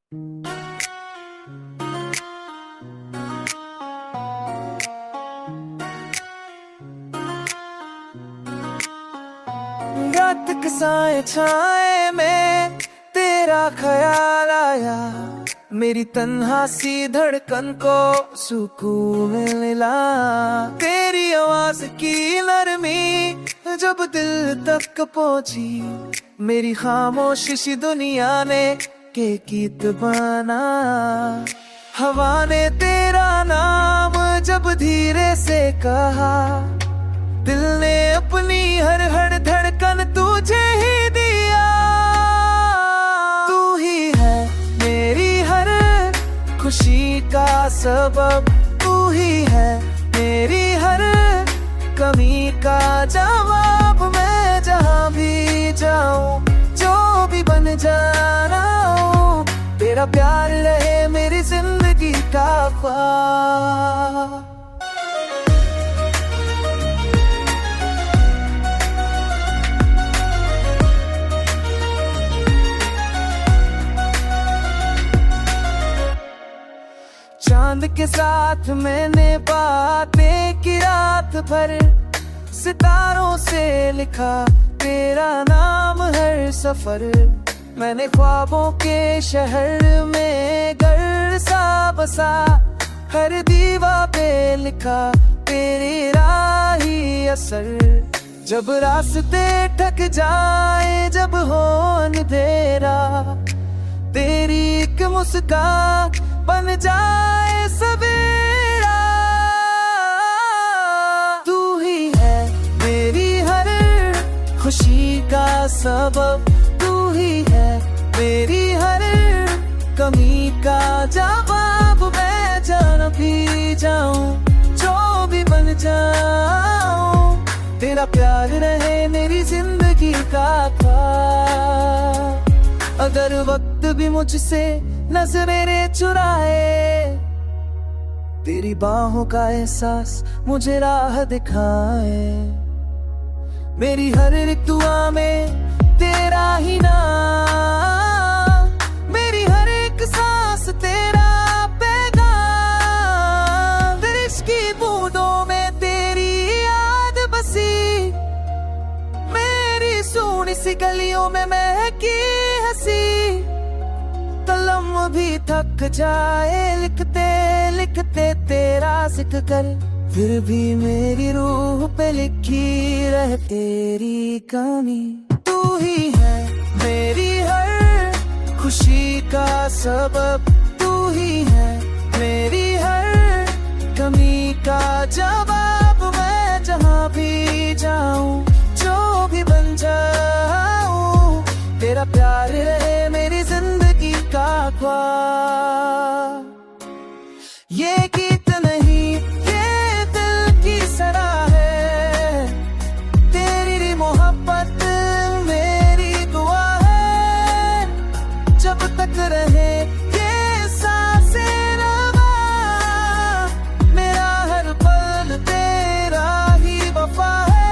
रात के साए छाए में तेरा ख्याल आया, मेरी तन्हा सी धड़कन को सुकून मिला। तेरी आवाज की नरमी जब दिल तक पहुंची, मेरी खामोश सी दुनिया ने के गीत बना। हवा ने तेरा नाम जब धीरे से कहा, दिल ने अपनी हर हर धड़कन तुझे ही दिया। तू ही है मेरी हर खुशी का सबब, तू ही है मेरी हर कमी का जवाब। मैं जहाँ भी जाऊँ, जो भी बन जाना हूँ, तेरा प्यार रहे मेरी जिंदगी का ख्वाब। चांद के साथ मैंने बातें की रात भर, सितारों से लिखा तेरा नाम हर सफर। मैंने ख्वाबों के शहर में घर सा बसा, हर दीवार पे लिखा तेरी राही असर। जब रास्ते ठक जाए, जब हो अंधेरा, तेरी एक मुस्कान बन जाए सवेरा। तू ही है मेरी हर खुशी का सबब, तू ही है मेरी हर कमी का जवाब। मैं जहाँ भी जाऊँ, जो भी बन जाऊँ, तेरा प्यार रहे मेरी जिंदगी का ख्वाब। अगर वक्त भी मुझसे नजरें चुराए, तेरी बाहों का एहसास मुझे राह दिखाए। मेरी हर एक दुआ में तेरा ही नाम, मेरी हर एक सांस तेरा पैगाम। बारिश की बूंदों में तेरी याद बसी, मेरी सूनी सी गलियों में महकी हंसी। कलम भी थक जाए लिखते लिखते तेरा जिक्र कर, फिर भी मेरी रूह पे लिखी रहे तेरी कमी। तू ही है मेरी हर खुशी का सबब, तू ही है मेरी हर कमी का जवाब। मैं जहाँ भी जाऊँ, जो भी बन जाऊँ, तेरा प्यार रहे मेरी जिंदगी का ख्वाब। ये गीत नहीं, ये दिल की सराह है, तेरी मोहब्बत मेरी दुआ है। जब तक रहे ये सांसें रवा, मेरा हर पल तेरा ही वफा है।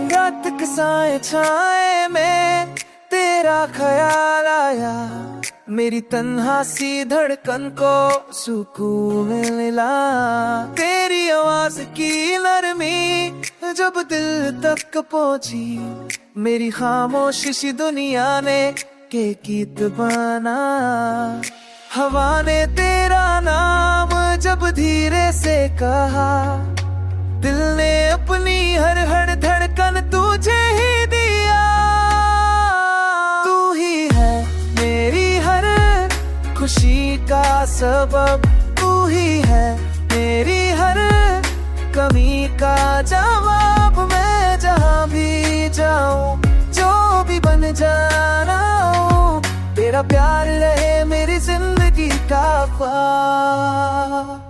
रात के साए छाए में तेरा ख्याल आया, मेरी तन्हा सी धड़कन को सुकून मिला। तेरी आवाज की नरमी जब दिल तक पहुंची, मेरी खामोश सी दुनिया ने के गीत बना। हवा ने तेरा नाम जब धीरे से कहा, दिल ने अपनी हर हर धड़कन तुझे ही दिया। तू ही है मेरी हर खुशी का सबब, तू ही है मेरी हर कमी का जवाब। मैं जहाँ भी जाऊँ, जो भी बन जाना हूँ, तेरा प्यार रहे मेरी जिंदगी का ख्वाब।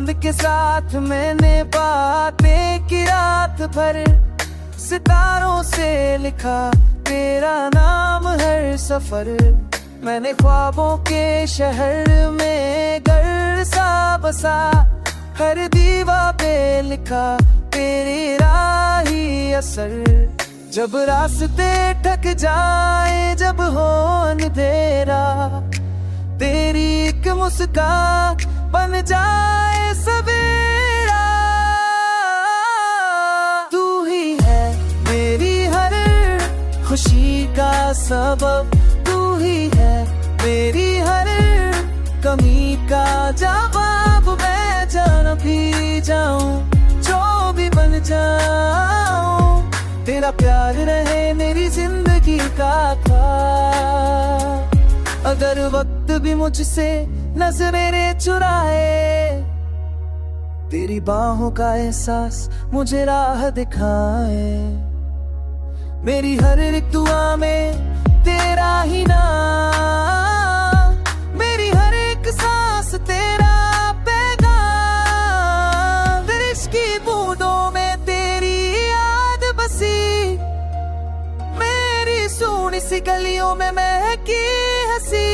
चांद के साथ मैंने बातें की रात भर, सितारों से लिखा तेरा नाम हर सफर। मैंने ख्वाबों के शहर में घर सा बसा, हर दीवार पे लिखा तेरी राही असर। जब रास्ते ठक जाए, जब हो अंधेरा, तेरी एक मुस्कान बन जाए सवेरा। तू ही है मेरी हर खुशी का सबब, तू ही है मेरी हर कमी का जवाब। मैं जान भी जाऊं, जो भी बन जाऊं, तेरा प्यार रहे मेरी जिंदगी का ख्वाब। अगर वक्त भी मुझसे नजरें चुराए, तेरी बाहों का एहसास मुझे राह दिखाए। मेरी हर एक दुआ में तेरा ही नाम, मेरी हर एक सांस तेरा पैगाम। बारिश की बूंदों में तेरी याद बसी, मेरी सूनी सी गलियों में महकी हंसी।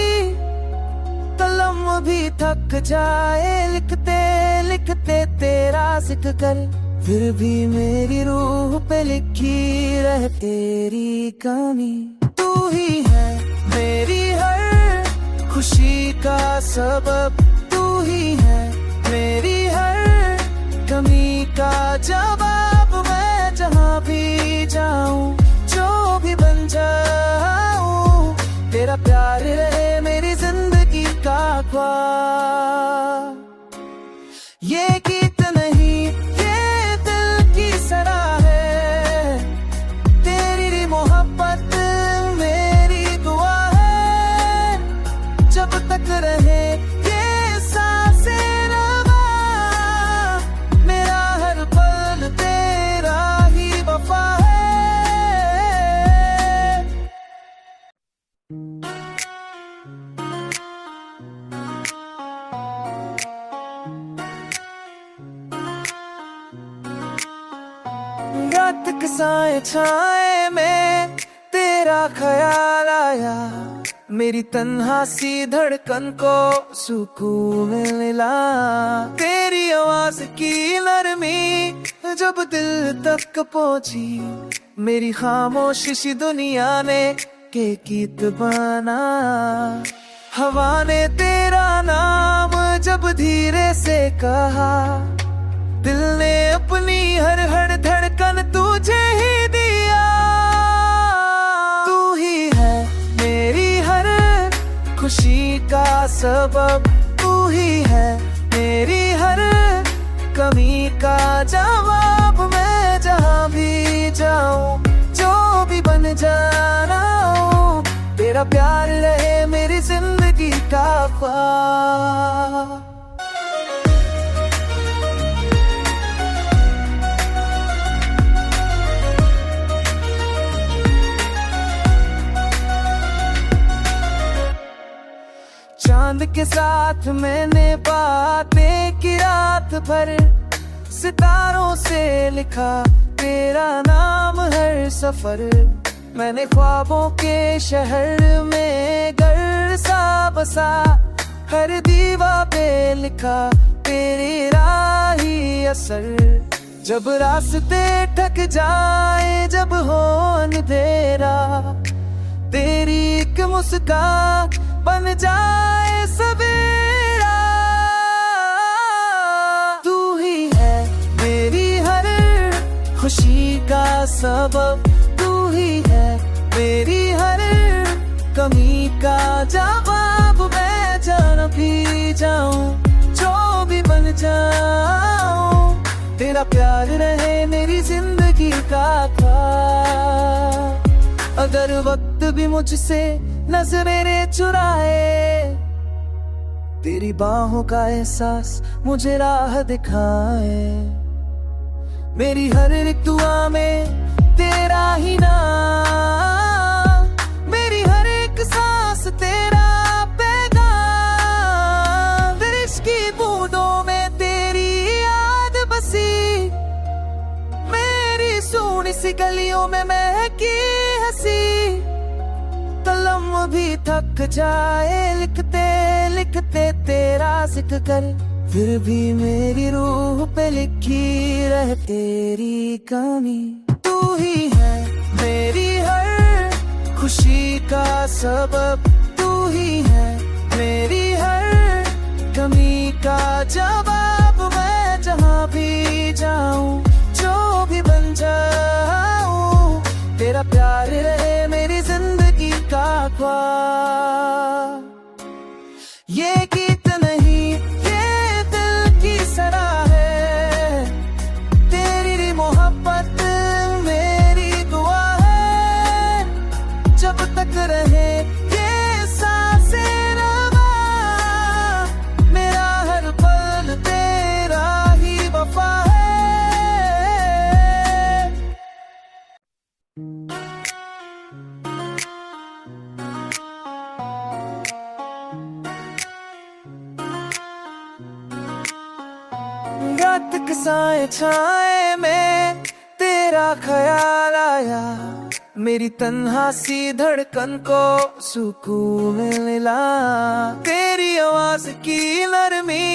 कलम भी थक जाए लिखते लिखते तेरा जिक्र कर, फिर भी मेरी रूह पे लिखी रहे तेरी कमी। तू ही है मेरी हर खुशी का सबब, तू ही है मेरी हर कमी का जवाब। मैं जहाँ भी जाऊं, जो भी बन जाऊं, तेरा प्यार रहे मेरी जिंदगी का ख्वाब। ये गीत नहीं, ये दिल की सराह है, तेरी मोहब्बत मेरी दुआ है। जब तक रहे ये सांसें रवा, मेरा हर पल तेरा ही वफा है। रात के साए छाए में तेरा ख्याल आया, मेरी तन्हा सी धड़कन को सुकून मिला। तेरी आवाज की नरमी जब दिल तक पहुंची, मेरी खामोश सी दुनिया ने के गीत बना। हवा ने तेरा नाम जब धीरे से कहा, दिल ने अपनी हर धड़कन तुझे ही दिया। तू ही है मेरी हर खुशी का सबब, तू ही है मेरी हर कमी का जवाब। मैं जहाँ भी जाऊं, जो भी बन जाना हूं, तेरा प्यार रहे मेरी जिंदगी का ख्वाब। चांद के साथ मैंने बातें की रात भर, सितारों से लिखा तेरा नाम हर सफर। मैंने ख्वाबों के शहर में घर सा बसा, हर दीवार पे लिखा तेरी राही असर। जब रास्ते ठक जाए, जब हो अंधेरा, तेरी एक मुस्कान बन जाए सवेरा। तू ही है मेरी हर खुशी का सबब, तू ही है मेरी हर कमी का जवाब। मैं जान भी जाऊं, जो भी बन जाऊं, तेरा प्यार रहे मेरी जिंदगी का ख्वाब। अगर वक्त भी मुझसे नजरें चुराए, तेरी बाहों का एहसास मुझे राह दिखाए। मेरी हर एक दुआ में तेरा ही नाम, मेरी हर एक सांस तेरा पैगाम। बारिश की बूंदों में तेरी ऐसी गलियों में महकी हंसी, कलम भी थक जाए लिखते लिखते तेरा जिक्र कर, फिर भी मेरी रूह पे लिखी रह तेरी कमी। तू ही है मेरी हर खुशी का सबब, तू ही है मेरी हर कमी का जवाब। मैं जहाँ भी जाऊँ, जो भी बन जाऊँ, तेरा प्यार रहे मेरी जिंदगी का ख्वाब। ये गीत नहीं, ये दिल की सराह है, तेरी मोहब्बत मेरी दुआ है। जब तक रहे ये सांसें रवा, मेरा हर पल तेरा ही वफा है। रात के साए छाए में तेरा ख्याल आया, मेरी तन्हा सी धड़कन को सुकून मिला। तेरी आवाज की नरमी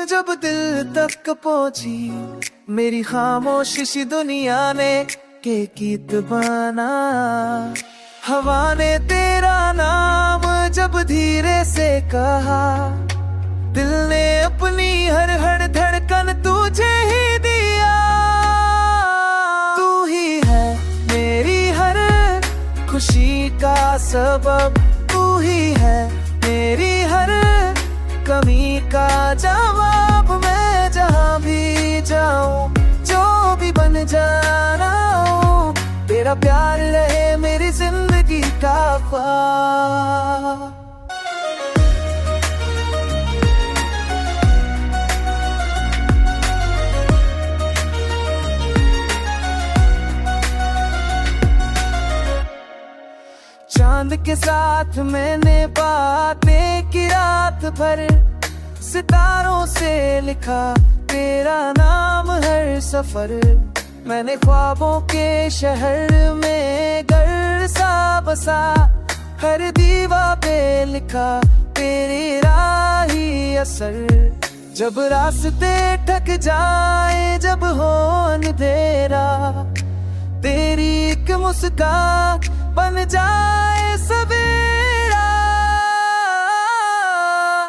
जब दिल तक पहुंची, मेरी खामोशी सी दुनिया ने के गीत बना। हवा ने तेरा नाम जब धीरे से कहा, दिल ने अपनी हर हर धड़कन तुझे ही दिया। तू ही है मेरी हर खुशी का सबब, तू ही है मेरी हर कमी का जवाब। मैं जहाँ भी जाऊँ, जो भी बन जाऊँ, तेरा प्यार रहे मेरी जिंदगी का ख्वाब। चांद के साथ मैंने बातें की रात भर, सितारों से लिखा तेरा नाम हर सफर। मैंने ख्वाबों के शहर में घर सा बसा, हर दीवार पे लिखा तेरी राही असर। जब रास्ते ठक जाए, जब हो अंधेरा, तेरी एक मुस्कान बन जाए सवेरा।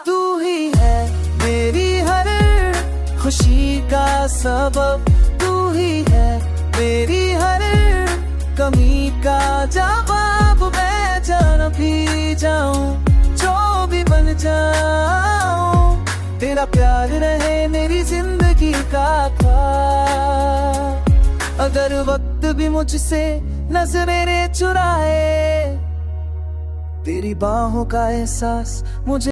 तू ही है मेरी हर खुशी का सबब, तू ही है मेरी हर कमी का जवाब। मैं जहाँ भी जाऊँ, जो भी बन जाऊँ, तेरा प्यार रहे मेरी जिंदगी का ख्वाब। अगर वक्त भी मुझसे नजरें चुराए, तेरी बाहों का एहसास मुझे